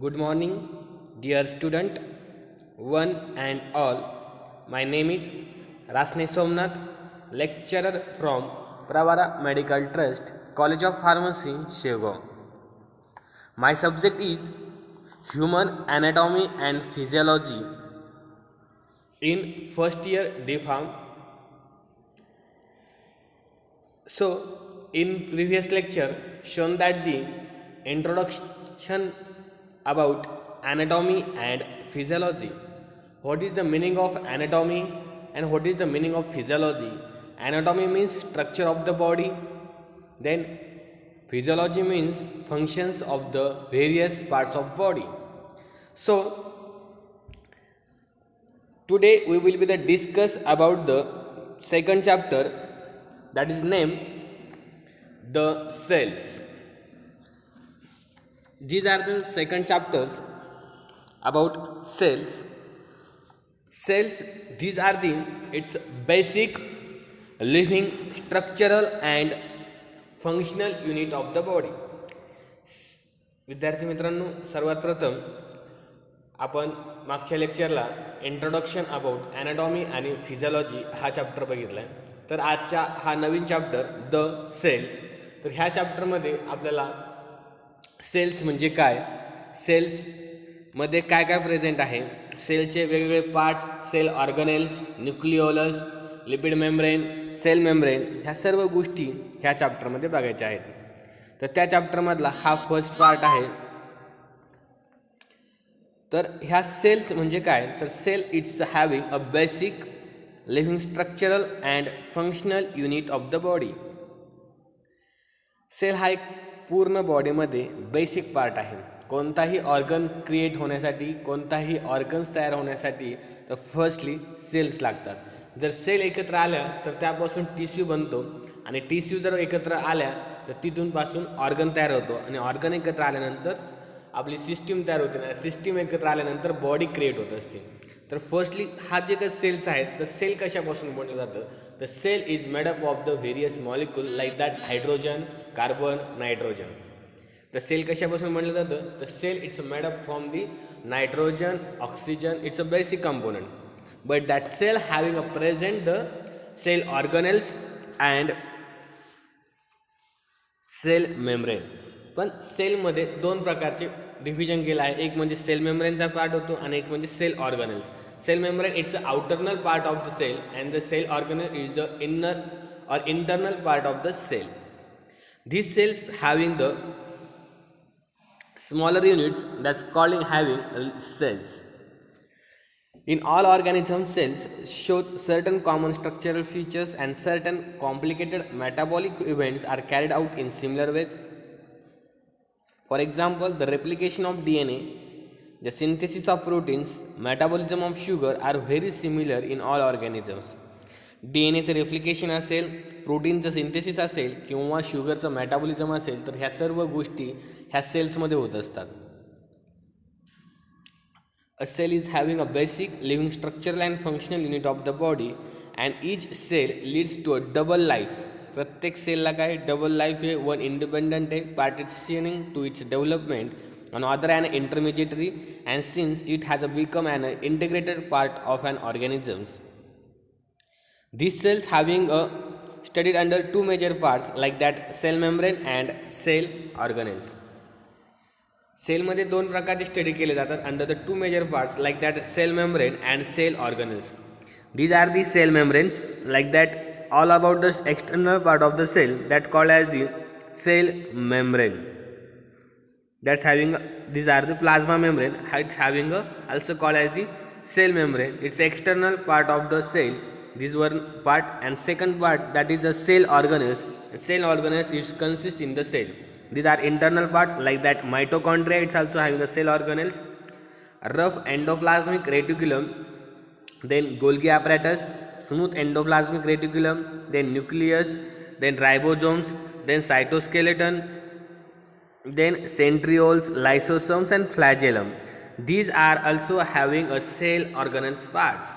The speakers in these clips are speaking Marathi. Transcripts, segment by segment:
Good morning, dear student, one and all. My name is Rasne Somnath, lecturer from Pravara Medical Trust, College of Pharmacy, Shegaon. My subject is Human Anatomy and Physiology. In first year D Pharm. So, in previous lecture, shown that the introduction about anatomy and physiology. What is the meaning of anatomy and what is the meaning of physiology? Anatomy means structure of the body, then physiology means functions of the various parts of body. So today we will be the discuss about the second chapter, that is named the cells. These are the second chapters about cells. Cells, these are the its basic living structural and functional unit of the body. विद्यार्थी मित्रांनो, सर्वात प्रथम आपण मागच्या लेक्चरला इंट्रोडक्शन अबाउट ॲनाटॉमी आणि फिजिओलॉजी हा चॅप्टर बघितला आहे. तर आजचा हा नवीन चॅप्टर द सेल्स. तर ह्या चॅप्टरमध्ये आपल्याला सेल्स म्हणजे काय, सेल्समध्ये काय काय प्रेझेंट आहे, सेलचे वेगवेगळे parts, cell organelles, nucleolus, lipid membrane, cell membrane, ह्या सर्व गोष्टी ह्या चॅप्टरमध्ये बघायच्या आहेत. तर त्या चॅप्टरमधला हा फर्स्ट पार्ट आहे. तर ह्या सेल्स म्हणजे काय, तर cell it's having a basic living structural and functional unit of the body. Cell हा एक पूर्ण बॉडीमध्ये बेसिक पार्ट आहे. कोणताही ऑर्गन क्रिएट होण्यासाठी, कोणताही ऑर्गन्स तयार होण्यासाठी तर फर्स्टली सेल्स लागतात. जर सेल एकत्र आल्या तर त्यापासून टिश्यू बनतो आणि टिश्यू जर एकत्र आल्या तर तिथूनपासून ऑर्गन तयार होतो आणि ऑर्गन एकत्र आल्यानंतर आपली सिस्टीम तयार होते आणि सिस्टीम एकत्र आल्यानंतर बॉडी क्रिएट होत असते. तर फर्स्टली हा जे काही सेल्स आहेत तर सेल कशापासून बनलं जातं, तर cell is made up of the various molecule like that hydrogen, carbon, nitrogen. तर सेल कशापासून बनलं जातं, तर cell it's made up from the nitrogen, oxygen, it's a basic component. But that cell having a present the cell organelles and cell membrane. पण सेलमध्ये दोन प्रकारचे डिव्हिजन केलं आहे. एक म्हणजे सेल मेम्ब्रेनचा पार्ट होतो आणि एक म्हणजे cell organelles. Cell membrane it's a outernal part of the cell and the cell organelle is the inner और internal part of the cell. These cells having the smaller units that's called having cells. In all organisms, cells show certain common structural features and certain complicated metabolic events are carried out in similar ways. For example, the replication of DNA, the synthesis of proteins, metabolism of sugar are very similar in all organisms. DNAचं रेप्लिकेशन असेल, प्रोटीनचं सिंथेसिस असेल किंवा शुगरचं मेटाबॉलिझम असेल, तर ह्या सर्व गोष्टी ह्या सेल्समध्ये होत असतात. A cell is having a basic living structural and functional unit of the body and each cell leads to a double life. प्रत्येक सेलला काय डबल लाईफ आहे. वन इंडिपेंडंट आहे, participating to its development, and other an intermediary, and since it has become an integrated part of an organism. These cells having studied under two major parts like that cell membrane and cell organelles. सेलमध्ये दोन प्रकारचे स्टडी केले जातात under the two major parts like that cell membrane and cell organelles. These are the cell membranes like that all about the external part of the cell that called as the cell membrane. That's having these are the plasma membrane. It's having also called as the cell membrane. It's external part of the cell. This one part, and second part that is the cell organelles. Cell organelles is consist in the cell. These are internal part like that mitochondria. It's also having the cell organelles. Rough endoplasmic reticulum, then Golgi apparatus, smooth endoplasmic reticulum, then nucleus, then ribosomes, then cytoskeleton, then centrioles, lysosomes and flagellum. These are also having a cell organelles parts.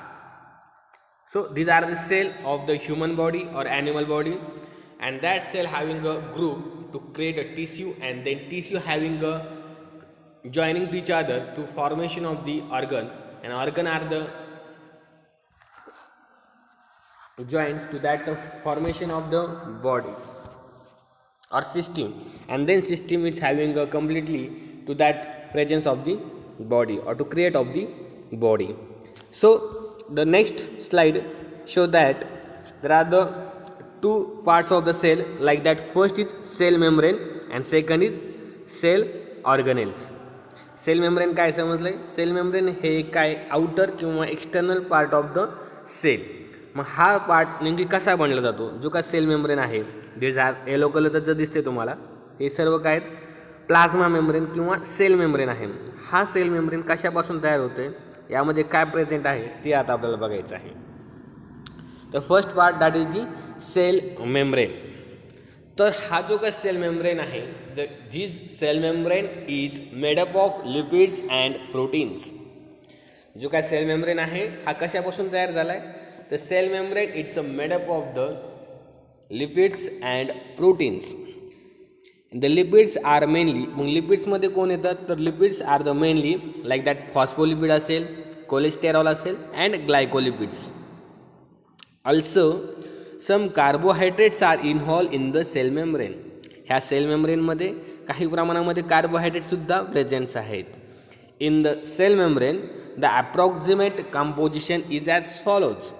So these are the cell of the human body or animal body, and that cell having a group to create a tissue, and then tissue having a joining to each other to formation of the organ, and organ are the joints to that formation of the body or system, and then system is having a completely to that presence of the body or to create of the body. So the next slide show that there are the two parts of the cell, like that first is cell membrane and second is cell organelles. Cell membrane काय समजलं आहे? सेल मेम्ब्रेन हे काय आउटर किंवा external part of the cell. मग हा पार्ट नेमकी कसा बनला जातो? जो का सेल मेम्ब्रेन आहे, दिस आर येलो कलरचं जर दिसते तुम्हाला, हे सर्व काय आहेत? प्लाझ्मा मेम्ब्रेन किंवा सेल मेम्ब्रेन आहे. हा सेल मेम्ब्रेन कशापासून तयार होते, यामध्ये काय प्रेझेंट आहे ते आता आपल्याला बघायचं आहे. The first part that is the cell membrane. तर हा जो काय सेल मेम्ब्रेन आहे, this cell membrane is made up of lipids and proteins. जो काय सेल मेम्ब्रेन आहे हा कशापासून तयार झाला आहे? The cell membrane it's made up of the lipids and proteins. The lipids are mainly, मग लिपिड्समध्ये कोण येतात? तर lipids are the mainly like that phospholipid असेल, कोलेस्टेरॉल असेल and glycolipids. Also some carbohydrates are involve in the cell membrane. ह्या सेल मेम्ब्रेनमध्ये काही प्रमाणामध्ये कार्बोहायड्रेटसुद्धा प्रेझेंट्स आहेत. In the cell membrane the approximate composition is as follows.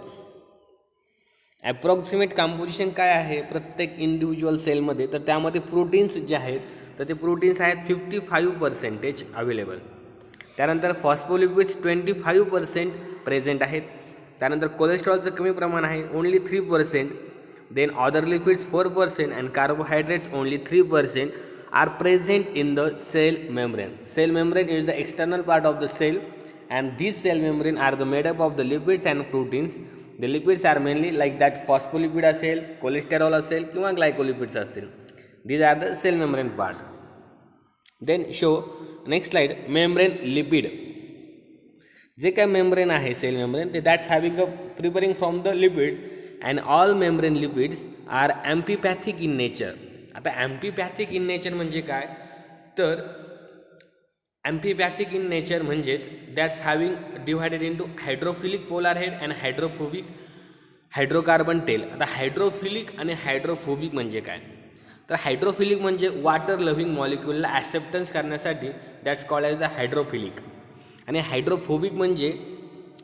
Approximate composition काय आहे प्रत्येक इंडिव्हिज्युअल सेलमध्ये? तर त्यामध्ये प्रोटीन्स जे आहेत तर ते प्रोटीन्स आहेत 55% अवेलेबल. त्यानंतर फॉस्फोलिपिड्स 25% प्रेझेंट आहेत. त्यानंतर कोलेस्ट्रॉलचं कमी प्रमाण आहे, only 3%. Then other lipids 4% and carbohydrates only 3% are present in the cell membrane. Cell membrane is the external part of the cell and this cell membrane are the made up of the lipids and proteins. The lipids are mainly like that phospholipid असेल, कोलेस्टेरॉल असेल किंवा ग्लायकोलिपिड्स असतील. These are the cell membrane part. Then show next slide membrane lipid. जे काय मेम्ब्रेन आहे सेल मेम्ब्रेन ते that's having a preparing from the lipids and all membrane lipids are amphipathic in nature. आता ॲम्फिपॅथिक इन नेचर म्हणजे काय? तर ॲम्फिपॅथिक इन नेचर म्हणजेच that's having divided into hydrophilic polar head and hydrophobic hydrocarbon tail. आता हायड्रोफिलिक आणि हायड्रोफोबिक म्हणजे काय? तर हायड्रोफिलिक म्हणजे वॉटर लव्हिंग मॉलिक्यूलला ॲक्सेप्टन्स करण्यासाठी that's called as the hydrophilic. आणि हायड्रोफोबिक म्हणजे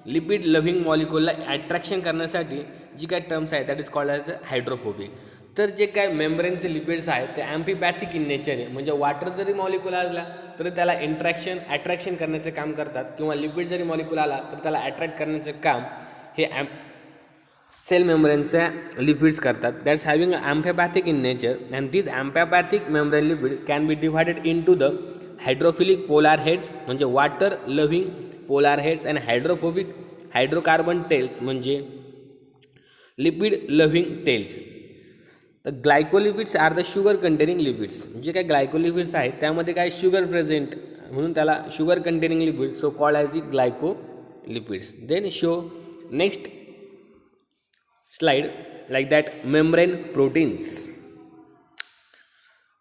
लिपिड लव्हिंग मॉलिक्यूलला अट्रॅक्शन करण्यासाठी जी काय टर्म्स आहेत that is called as the hydrophobic. तर जे काय मेम्ब्रेनचे लिपिड्स आहेत ते ॲम्फिपॅथिक इन नेचर आहे, म्हणजे वॉटर जरी मॉलिक्यूल आला तरी त्याला अट्रॅक्शन करण्याचे काम करतात, किंवा लिपिड जरी मॉलिक्यूल आला तर त्याला अट्रॅक्ट करण्याचे काम हे सेल मेम्ब्रेनच्या लिपिड्स करतात. That's having amphipathic in nature and this amphipathic membrane lipid can be divided into the hydrophilic polar heads म्हणजे water loving polar heads and hydrophobic hydrocarbon tails म्हणजे लिपिड लव्हिंग टेल्स. तर glycolipids are the sugar containing lipids. जे काय ग्लायकोलिपिड्स आहेत त्यामध्ये काय शुगर प्रेझेंट म्हणून त्याला sugar containing lipids so called as the glycolipids. Then show next slide like that membrane proteins.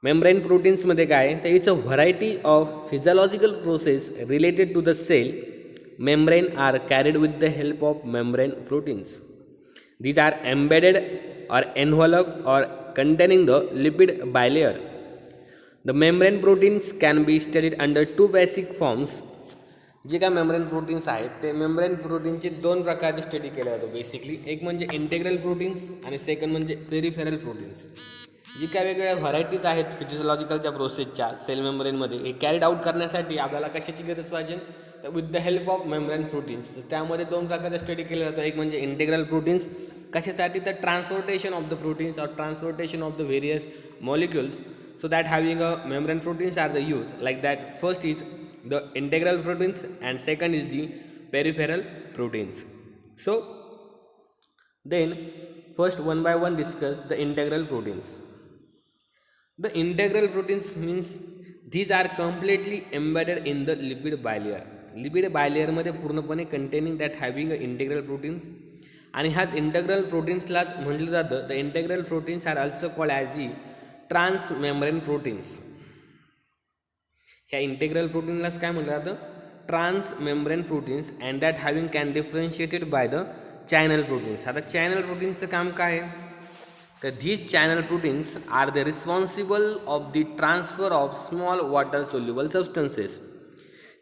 Membrane प्रोटीन्समध्ये काय तर it's a variety of physiological process related to the cell membrane are carried with the help of membrane proteins. These are embedded or enveloped or containing the lipid bilayer. The membrane proteins can be studied under two basic forms. जे काय मेम्ब्रेन प्रोटीन्स आहेत ते मेम्ब्रेन प्रोटीनचे दोन प्रकारचे स्टडी केले जातो बेसिकली. एक म्हणजे इंटेग्रल प्रोटीन्स आणि सेकंड म्हणजे पेरिफेरल प्रोटीन्स. जी काय वेगवेगळ्या व्हरायटीज आहेत फिजिओलॉजिकलच्या प्रोसेसच्या सेल मेम्ब्रेनमध्ये हे कॅरीड आउट करण्यासाठी आपल्याला कशाची गरज पाहिजे? With the help of membrane proteins. त्यामध्ये दोन प्रकारचा स्टडी केला जातो. एक म्हणजे इंटेग्रल प्रोटीन्स कशासाठी? तर ट्रान्सपोर्टेशन ऑफ द प्रोटीन्स और transportation of the various molecules. So that having a membrane proteins are the use like that first is the integral proteins and second is the peripheral proteins. So then first one by one discuss the integral proteins. The integral proteins means these are completely embedded in the lipid bilayer. Lipid bilayer मध्ये पूर्णपणे containing that having a integral proteins. आणि ह्याच इंटेग्रल प्रोटीन्सलाच म्हटलं जातं the integral proteins are also called as the transmembrane proteins. ह्या इंटेग्रल प्रोटीनलाच काय म्हटलं जातं, transmembrane proteins and that having can differentiated by the channel proteins. आता चॅनल प्रोटीनचं काम काय आहे, तर these channel proteins are the responsible of the transfer of small water soluble substances.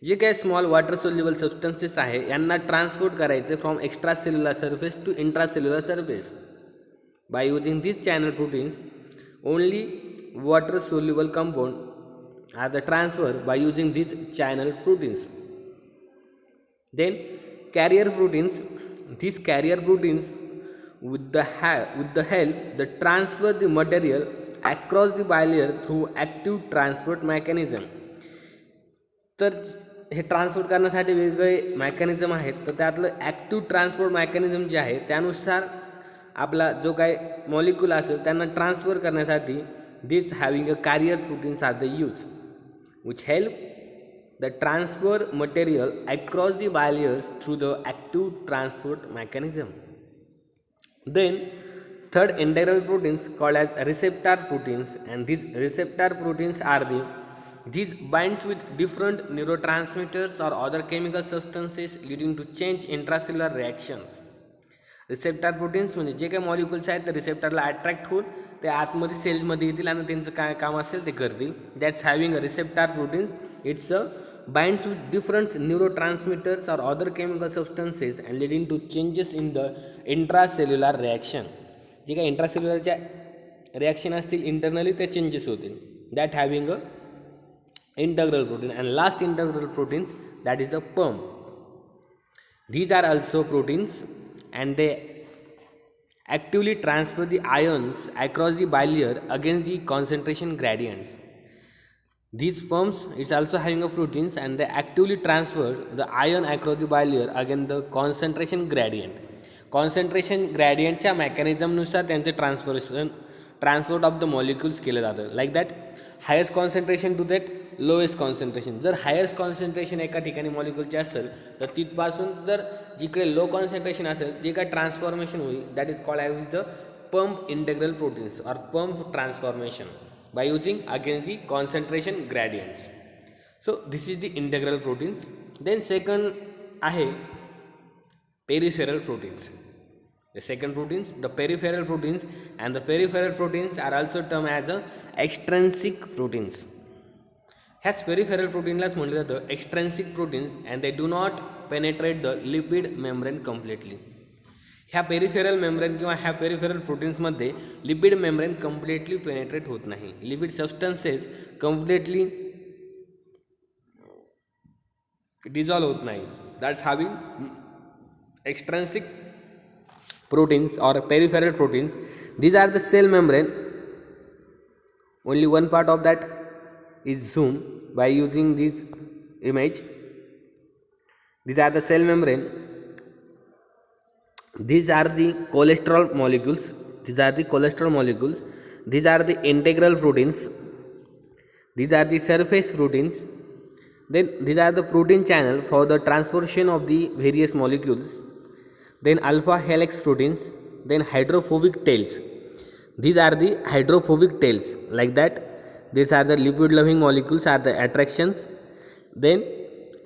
जे काय स्मॉल वॉटर सोल्युबल सबस्टन्सेस आहे यांना ट्रान्सपोर्ट करायचे from extracellular surface to intracellular surface. By using these channel proteins, only water soluble compound are the transfer by using these channel proteins. Then carrier proteins, these carrier proteins with the help the transfer the material across the bilayer through active transport mechanism. तर हे ट्रान्सपोर्ट करण्यासाठी वेगवेगळे मेकॅनिझम आहेत, तर त्यातलं ॲक्टिव्ह ट्रान्सपोर्ट मेकॅनिझम जे आहे त्यानुसार आपला जो काय मॉलिक्यूल असेल त्यांना ट्रान्सफर करण्यासाठी this having a carrier proteins are the use which help the transfer material across the bilayers through the active transport mechanism. Then third integral proteins called as receptor proteins and these receptor proteins are these binds with different neurotransmitters or other chemical substances leading to change intracellular reactions. Receptor proteins म्हणजे जे काही मॉलिक्युल्स आहेत ते रिसेप्टरला अट्रॅक्ट होऊन ते आतमध्ये सेल्समध्ये येतील आणि त्यांचं काय काम असेल ते करतील. That's having a receptor proteins. It's a binds with different neurotransmitters or other chemical substances and leading to changes in the intracellular reaction. जे काही इंट्रासेल्युलरच्या रिॲक्शन असतील इंटरनली ते चेंजेस होतील. That having a integral protein. And last integral proteins, that is the PERM. These are also proteins and they actively transfer the ions across the bilayer against the concentration gradients. These PERMs is also having a proteins and they actively transfer the ion across the bilayer against the concentration gradient. Concentration gradient च्या मेकॅनिझमनुसार त्यांचे ट्रान्सपोर्ट ऑफ द मॉलिक्युल्स केलं जातं. Like that highest concentration to that lowest concentration. जर हायेस्ट कॉन्सन्ट्रेशन एका ठिकाणी मॉलिक्युलचे असेल तर तिथपासून जर जिकडे लो कॉन्सन्ट्रेशन असेल जे काय ट्रान्सफॉर्मेशन होईल that is called as the pump integral proteins or pump transformation by using against the concentration gradients. So this is the integral proteins. Then second आहे peripheral proteins. The second proteins, the peripheral proteins, and the peripheral proteins are also termed as extrinsic proteins. ह्याच पेरिफेरल प्रोटीनलाच म्हटलं जातं extrinsic proteins and they do not penetrate the lipid membrane completely. ह्या पेरिफेरल मेम्ब्रेन किंवा ह्या पेरिफेरल प्रोटीन्समध्ये लिपिड मेम्ब्रेन कम्प्लिटली पेनेट्रेट होत नाही. लिपिड सबस्टन्सेस कम्प्लिटली डिझॉल्व होत नाही. That's having extrinsic proteins or peripheral proteins. These are the cell membrane. Only one part of that is zoomed by using this image. These are the cell membrane. These are the cholesterol molecules. These are the cholesterol molecules. These are the integral proteins. These are the surface proteins. Then these are the protein channel for the transportation of the various molecules. Then alpha helix proteins, then hydrophobic tails. These are the hydrophobic tails, like that. These are the lipid loving molecules are the attractions. Then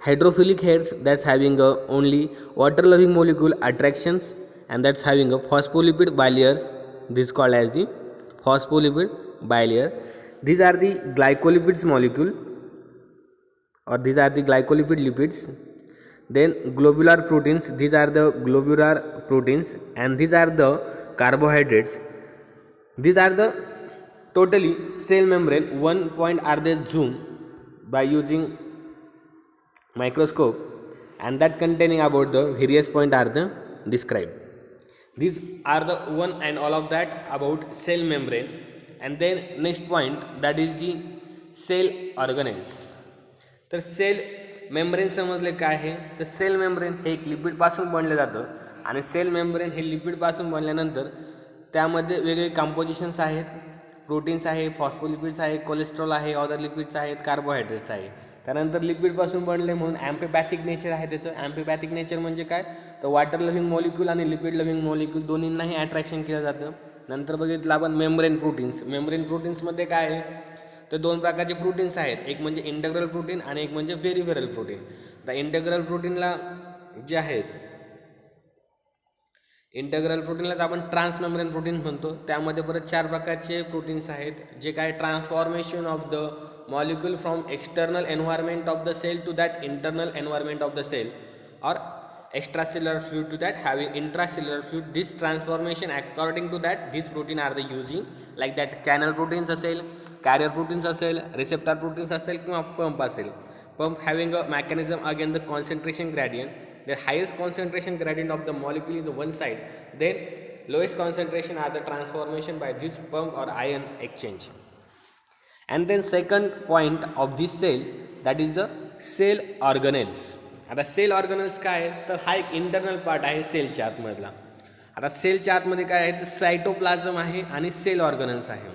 hydrophilic heads, that's having only water loving molecule attractions, and that's having a phospholipid bilayers. This called as the phospholipid bilayer. These are the glycolipids molecule, or these are the glycolipid lipids. Then globular proteins, these are the globular proteins, and these are the carbohydrates. These are the totally cell membrane. One point are they zoomed by using microscope, and that containing about the various point are the described. These are the one and all of that about cell membrane. And then next point, that is the cell organelles. तर सेल मेम्ब्रेन समजले काय आहे, तर सेल मेम्ब्रेन हे एक लिपिडपासून बनलं जातं आणि सेल मेम्ब्रेन हे लिपिडपासून बनल्यानंतर त्यामध्ये वेगवेगळे कंपोजिशन्स आहेत. प्रोटीन्स आहे, फॉस्फोलिपिड्स आहे, कोलेस्ट्रॉल आहे, अदर लिपिड्स आहेत, कार्बोहायड्रेट्स आहे. त्यानंतर लिपिडपासून बनले म्हणून ॲम्फिपॅथिक नेचर आहे त्याचं. ॲम्फिपॅथिक नेचर म्हणजे काय, तर वॉटर लव्हिंग मॉलिक्यूल आणि लिपिड लव्हिंग मॉलिक्यूल दोन्हींनाही अट्रॅक्शन केलं जातं. नंतर बघितलं आपण मेम्ब्रेन प्रोटीन्स. मेम्ब्रेन प्रोटीन्समध्ये काय आहे, तर दोन प्रकारचे प्रोटीन्स आहेत, एक म्हणजे इंटग्रल प्रोटीन आणि एक म्हणजे पेरिफेरल प्रोटीन. तर इंटग्रल प्रोटीनला जे आहेत, इंटग्रल प्रोटीनलाच आपण ट्रान्समेम्ब्रेन प्रोटीन म्हणतो. त्यामध्ये परत 4 प्रकारचे प्रोटीन्स आहेत, जे काय transformation of the molecule from external environment of the cell to that internal environment of the cell or extracellular fluid to that having intracellular fluid. This transformation according to that these protein are the using like that channel proteins असेल, carrier proteins असेल, receptor proteins असेल किंवा pump असेल. Pump having a mechanism again the concentration gradient. The highest concentration gradient of the molecule is the one side, then lowest concentration are the transformation by this pump or ion exchange. And then second point of this cell, that is the cell organelles. आता सेल ऑर्गनल्स काय आहे, तर हा एक इंटरनल पार्ट आहे सेलच्या आतमधला. आता सेलच्या आतमध्ये काय आहे, तर सायटोप्लाझम आहे आणि सेल ऑर्गनल्स आहे.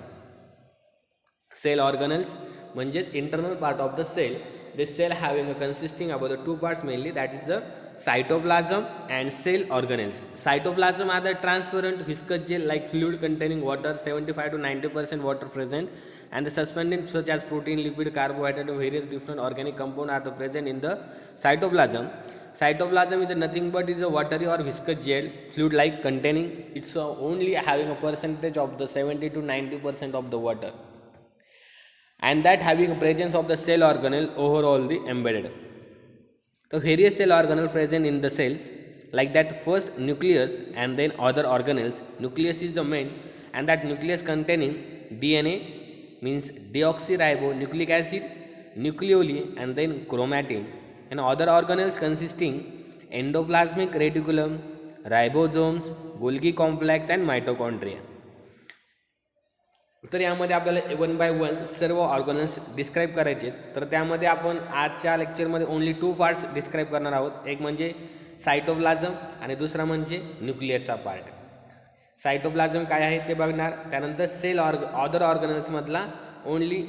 सेल ऑर्गनल्स म्हणजेच internal part of the cell. The cell having a consisting about the 2 parts mainly, that is the cytoplasm and cell organelles. Cytoplasm are the transparent viscous gel like fluid containing water, 75 to 90% water present, and the suspended such as protein, lipid, carbohydrate and various different organic compounds are the present in the cytoplasm. Cytoplasm is nothing but is a watery or viscous gel fluid like containing, it's only having a percentage of the 70 to 90% of the water, and that having a presence of the cell organelle overall the embedded. So various cell organelles present in the cells like that, first nucleus and then other organelles. Nucleus is the main, and that nucleus containing DNA means deoxyribonucleic acid, nucleoli and then chromatin, and other organelles consisting endoplasmic reticulum, ribosomes, Golgi complex and mitochondria. तर यामध्ये आपल्याला 1 by 1 सर्व ऑर्गनल्स डिस्क्राईब करायचे. तर त्यामध्ये आपण आजच्या लेक्चरमध्ये ओन्ली 2 पार्ट्स डिस्क्राईब करणार आहोत. एक म्हणजे सायटोप्लाझम आणि दुसरा म्हणजे न्यूक्लियसचा पार्ट. सायटोप्लाझम काय आहे ते बघणार, त्यानंतर अदर ऑर्गनल्समधला ओन्ली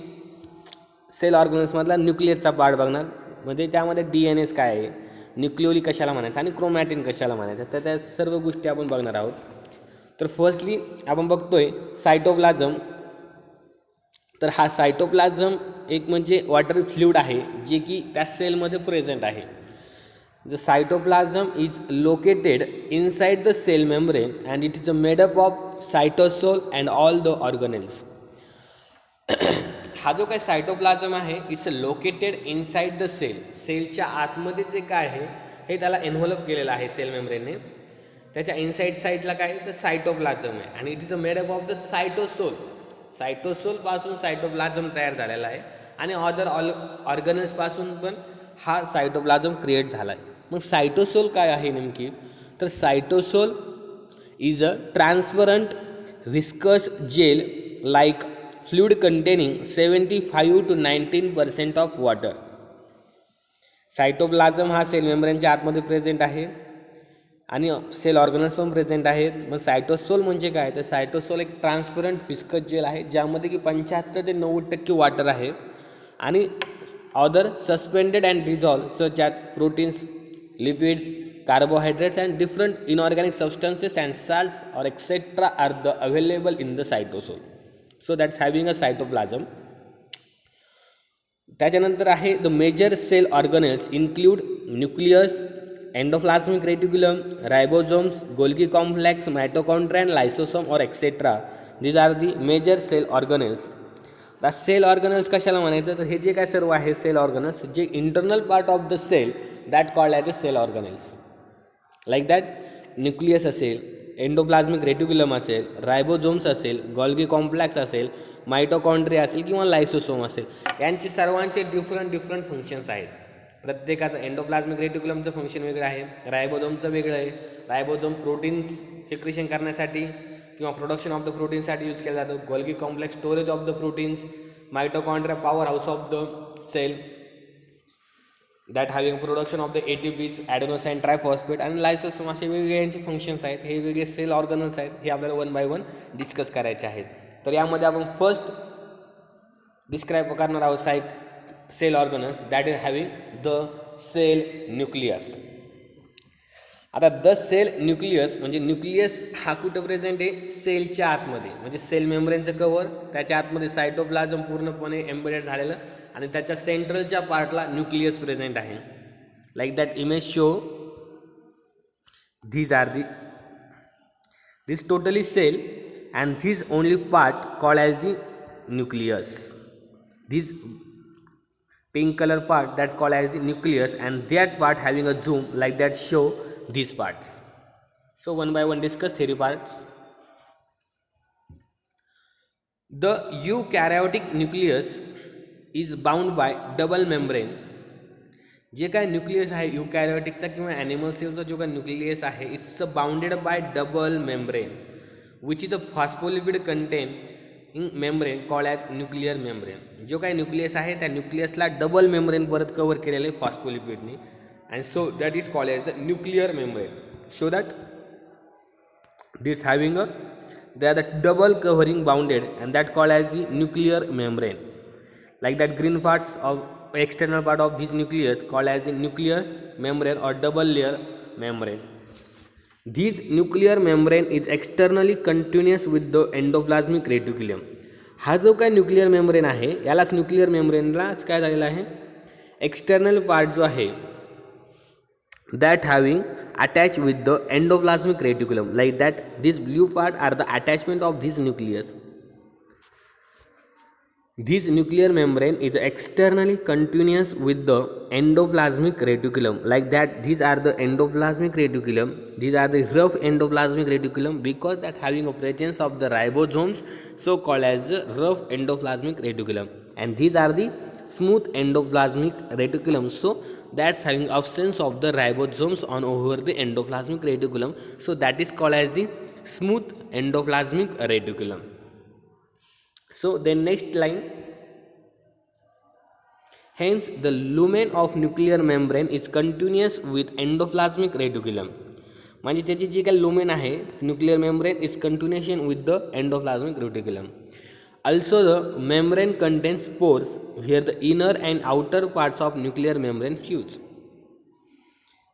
सेल ऑर्गनल्समधला न्यूक्लियसचा पार्ट बघणार, म्हणजे त्यामध्ये DNA काय आहे, न्यूक्लिओली कशाला म्हणायचं आणि क्रोमॅटिन कशाला म्हणायचं, तर त्या सर्व गोष्टी आपण बघणार आहोत. तर फर्स्टली आपण बघतोय सायटोप्लाझम. तर हा सायटोप्लाझम एक म्हणजे वॉटर फ्लुइड आहे जे की त्या सेलमध्ये प्रेझेंट आहे. The cytoplasm is located inside the cell membrane and it is a made up of cytosol and all the organelles. हा जो काय सायटोप्लाझम आहे, it's located inside the cell. सेलच्या आतमध्ये जे काय आहे हे त्याला एन्व्हलप केलेलं आहे सेल मेम्ब्रेनने. त्याच्या इनसाइड साईडला काय तर सायटोप्लाझम आहे आणि it is a made up of the cytosol. सायटोसोलपासून सायटोप्लाझम तयार झालेला आहे आणि अदर ऑर्गनल्सपासून पण हा सायटोप्लाझम क्रिएट झाला आहे. मग सायटोसोल काय आहे नेमकी, तर cytosol is a transparent viscous gel like fluid containing 75 to 19% of water. Cytoplasm हा सेल मेम्ब्रेनच्या आतमध्ये प्रेझेंट आहे आणि सेल ऑर्गनल्स पण प्रेझेंट आहेत. मग सायटोसोल म्हणजे काय, तर सायटोसोल एक ट्रान्सपरंट व्हिस्कस जेल आहे ज्यामध्ये की 75 ते 90% वॉटर आहे आणि other suspended and dissolve such as proteins, lipids, carbohydrates and different inorganic substances and salts or etc. are the available in the cytosol. So that's having a cytoplasm. त्याच्यानंतर आहे the major cell organelles include nucleus, endoplasmic reticulum, ribosomes, Golgi complex, mitochondria and lysosome or etc. These are the major cell organelles. The cell organelles कशाला म्हणायचं, तर हे जे काय सर्व आहे सेल ऑर्गनल्स जे internal part of the cell that called as a cell organelles. Like that nucleus असेल, एंडोप्लाझमिक रेटिक्युलम असेल, रायबोझोम्स असेल, गॉल्गी कॉम्प्लेक्स असेल, मायटोकॉन्ड्रिया असेल किंवा लायसोसोम असेल, यांचे सर्वांचे डिफरंट फंक्शन्स आहेत. प्रत्येकाचं एंडोप्लाझमिक रेटिक्युलमचं फंक्शन वेगळं आहे, रायबोझोमचं वेगळं आहे. रायबोझोम प्रोटीन्स सिक्रेशन करण्यासाठी किंवा प्रोडक्शन ऑफ द प्रोटीन्ससाठी यूज केलं जातं. Golgi complex storage of the proteins, mitochondria power house of the cell that having production of the ATPs, adenosine triphosphate आणि लायसोसोम असे वेगवेगळे यांचे फंक्शन्स आहेत. हे वेगळे सेल ऑर्गनल्स आहेत, हे आपल्याला 1 by 1 डिस्कस करायचे आहेत. तर यामध्ये आपण फर्स्ट डिस्क्राईब करणार आहोत cell organelles that is having the cell nucleus. आता द सेल न्यूक्लियस म्हणजे न्यूक्लियस हा कुठं प्रेझेंट आहे, सेलच्या आतमध्ये, म्हणजे सेल मेम्ब्रेनचं कव्हर, त्याच्या आतमध्ये सायटोप्लाझम पूर्णपणे एम्बेडेड झालेलं आणि त्याच्या सेंट्रलच्या पार्टला न्यूक्लियस प्रेझेंट आहे. Like that image show these are the this totally cell and this only part called as the nucleus. This pink color part that called as the nucleus, and that part having a zoom like that show these parts. So one by one discuss theory parts. The eukaryotic nucleus is bound by double membrane. जे काय न्यूक्लियस आहे युकॅरियोटिकचा किंवा ॲनिमल सेलचा जो काय न्यूक्लियस आहे, it's bounded by double membrane which is a phospholipid contain in membrane called as nuclear membrane. जो काय न्यूक्लियस आहे त्या न्यूक्लियसला डबल मेम्ब्रेन परत कव्हर केलेलं आहे फॉस्फोलिपिडने, and so that is called as the nuclear membrane. So that this having a they are the double covering bounded and that called as the nuclear membrane. Like that green parts of external part of this nucleus called as the nuclear membrane or double layer membrane. This nuclear membrane is externally continuous with the endoplasmic reticulum. हा जो काय न्यूक्लियर मेम्ब्रेन आहे यालाच न्यूक्लियर मेम्ब्रेनला काय झालेलं आहे, एक्सटर्नल पार्ट जो आहे that having attached with the endoplasmic reticulum, like that this blue part are the attachment of this nucleus. This nuclear membrane is externally continuous with the endoplasmic reticulum, like that these are the endoplasmic reticulum, these are the rough endoplasmic reticulum because that having a presence of the ribosomes, so called as the rough endoplasmic reticulum, and these are the smooth endoplasmic reticulum, so that's having absence of the ribosomes on over the endoplasmic reticulum, so that is called as the smooth endoplasmic reticulum. So then next line, hence the lumen of nuclear membrane is continuous with endoplasmic reticulum. म्हणजे त्याची जी काही lumen आहे nuclear membrane is continuation with the endoplasmic reticulum. Also the membrane contains pores where the inner and outer parts of nuclear membrane fuse.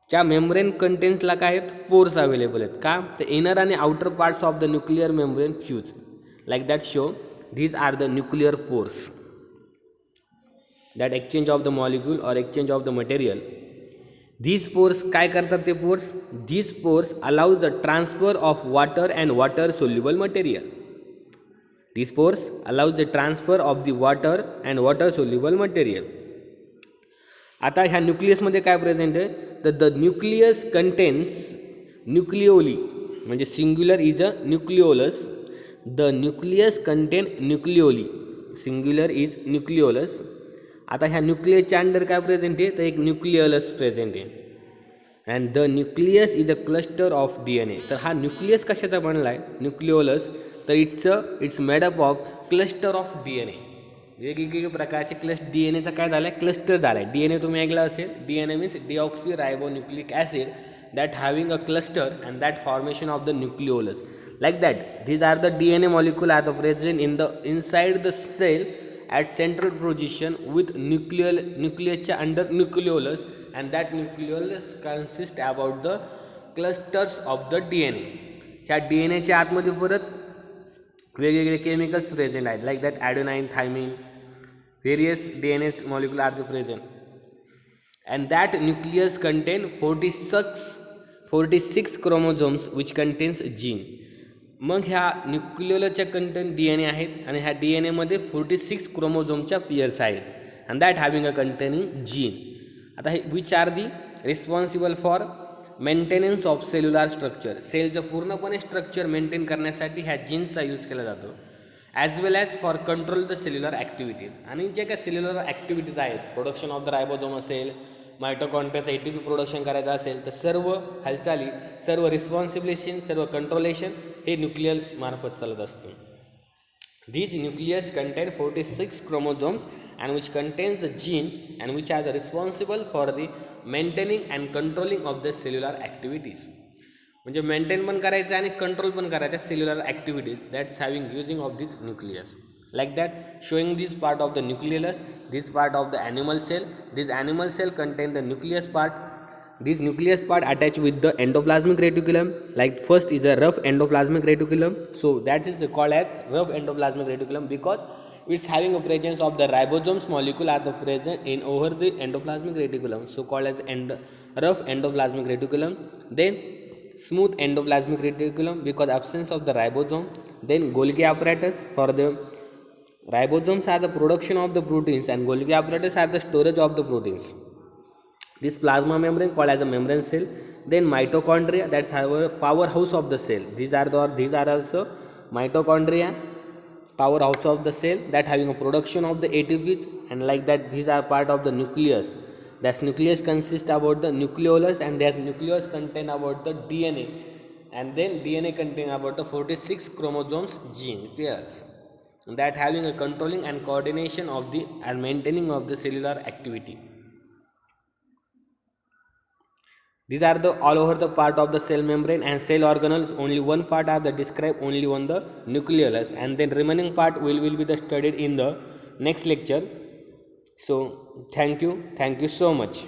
ज्या मेम्ब्रेन कंटेन्सला काय आहेत, पोर्स अवेलेबल आहेत का, तर इनर आणि outer parts of the nuclear membrane fuse. Like that show these are the nuclear pores that exchange of the molecule or exchange of the material. These pores काय करतात ते pores, these pores allow the transfer of water and water soluble material. These pores allow the transfer of the water and water soluble material. आता ह्या न्यूक्लियसमध्ये काय प्रेझेंट आहे, तर द न्यूक्लियस कंटेन्स न्यूक्लिओली, म्हणजे singular is a nucleolus. The nucleus contain nucleoli, singular is nucleolus. आता ह्या न्यूक्लियसच्या अंडर काय प्रेझेंट आहे, तर एक न्यूक्लिओलस प्रेझेंट आहे. And the nucleus is a cluster of DNA. तर हा न्यूक्लियस कशाचा बनला आहे, न्यूक्लिओलस, तर it's made up of cluster of DNA. वेगवेगळे प्रकारचे DNAचा काय झाला आहे, क्लस्टर झाला आहे. DNA तुम्ही ऐकला असेल, DNA means deoxy ribonucleic acid that having a cluster and that formation of the nucleolus. Like that, these are the DNA molecule are the present in the inside the cell at central position with nucleus under nucleolus, and that nucleolus consists about the clusters of the DNA. ह्या DNA च्या आतमध्ये परत वेगवेगळे केमिकल्स प्रेझेंट आहेत, like that adenine, thymine, various DNA molecule are the present, and that nucleus contain 46 chromosomes which contains gene. मग ह्या न्यूक्लिओलसच्या कंटेंट DNA आहेत आणि ह्या DNA मध्ये 46 क्रोमोझोमच्या पेयर्स आहेत, and that having a containing gene. आता हे which are the responsible for maintenance of cellular structure. सेलचं पूर्णपणे स्ट्रक्चर मेंटेन करण्यासाठी ह्या जीन्सचा यूज केला जातो, as well as for control the cellular activities. आणि जे काही सेल्युलर ॲक्टिव्हिटीज आहेत, प्रोडक्शन ऑफ द रायबोझोम असेल, मायटोकॉन्ड्रियाचं ATP प्रोडक्शन करायचं असेल, तर सर्व हालचाली, सर्व रिस्पॉन्सिबिलिशन, सर्व कंट्रोलेशन हे न्यूक्लियस मार्फत चालत असते. These nucleus contain 46 chromosomes and which contains the gene and which are responsible for the maintaining and controlling of the cellular activities. म्हणजे मेंटेन पण करायचं आणि कंट्रोल पण करायचं cellular activities that's having using of this nucleus. Like that, showing this part of the nucleolus, this part of the animal cell. This animal cell contain the nucleus part, This nucleus part attached with the endoplasmic reticulum. Like first is a rough endoplasmic reticulum. So that is called as rough endoplasmic reticulum because it's having a presence of the ribosomes molecule are the present in over the endoplasmic reticulum. So called as rough endoplasmic reticulum. Then smooth endoplasmic reticulum because absence of the ribosome. Then Golgi apparatus. For the ribosomes are the production of the proteins and Golgi apparatus are the storage of the proteins. This plasma membrane called as a membrane cell. Then mitochondria, that's our powerhouse of the cell. These are also mitochondria, powerhouse of the cell, that having a production of the ATPs, and like that these are part of the nucleus. That nucleus consists about the nucleolus, and that nucleus contain about the DNA, and then DNA contain about the 46 chromosomes gene pairs, that having a controlling and coordination of the and maintaining of the cellular activity. These are the all over the part of the cell membrane and cell organelles. Only one part are the described only on the nucleolus, and then remaining part will be the studied in the next lecture. So thank you so much.